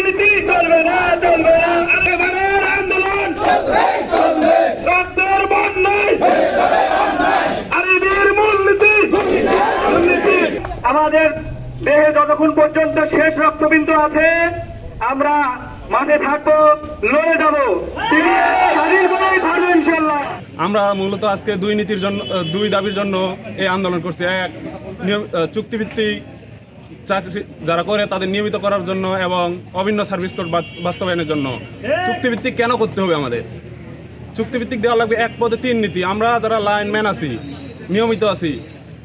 দুর্নীতি চলবে না, চলবে না। এবারের আন্দোলন চলবে, রক্তের বন্যায় আরিবির মূলনীতি, দুর্নীতি। আমাদের দেহে যতক্ষণ পর্যন্ত শেষ রক্তবিন্দু আছে আমরা মাঠে থাকবো, লড়ে যাবো, স্বাধীন করেই থাকবো ইনশাল্লাহ। আমরা মূলত আজকে দুই দাবির জন্য এই আন্দোলন করছি। এক, চুক্তিভিত্তিক চাকরি যারা করে তাদের নিয়মিত করার জন্য এবং অভিন্ন সার্ভিস কোড বাস্তবায়নের জন্য। চুক্তিভিত্তিক কেন করতে হবে আমাদের? চুক্তিভিত্তিক দেওয়া লাগবে এক পদে 3 নীতি। আমরা যারা লাইনম্যান আছি, নিয়মিত আছি,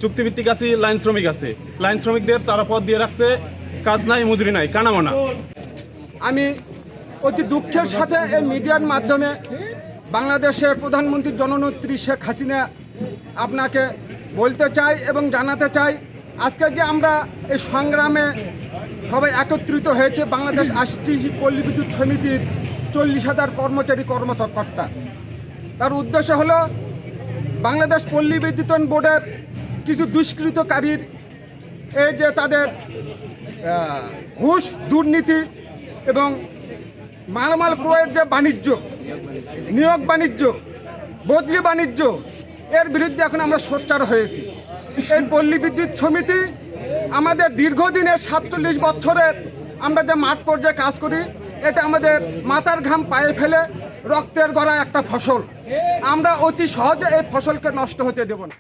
চুক্তিভিত্তিক আছি, লাইন শ্রমিক আছে। লাইন শ্রমিকদের তারা পদ দিয়ে রাখছে, কাজ নাই, মজুরি নাই, কানামানা। আমি অতি দুঃখের সাথে এই মিডিয়ার মাধ্যমে বাংলাদেশের প্রধানমন্ত্রী জননেত্রী শেখ হাসিনা আপনাকে বলতে চাই এবং জানাতে চাই, আজকে যে আমরা এই সংগ্রামে সবাই একত্রিত হয়েছে, বাংলাদেশ আশটি পল্লী বিদ্যুৎ সমিতির 40,000 কর্মচারী কর্মকর্তা। তার উদ্দেশ্য হলো বাংলাদেশ পল্লী বিদ্যুতায়ন বোর্ডের কিছু দুষ্কৃতকারীর এই যে তাদের ঘুষ, দুর্নীতি এবং মালামাল ক্রয়ের যে বাণিজ্য, নিয়োগ বাণিজ্য, বদলি বাণিজ্য, এর বিরুদ্ধে এখন আমরা সোচ্চার হয়েছি। এই পল্লী বিদ্যুৎ সমিতি আমাদের দীর্ঘদিনের 47 বছরের আমরা যে মাঠ পর্যায়ে কাজ করি, এটা আমাদের মাথার ঘাম পায়ে ফেলে রক্তের গড়া একটা ফসল। আমরা অতি সহজে এই ফসলকে নষ্ট হতে দেব না।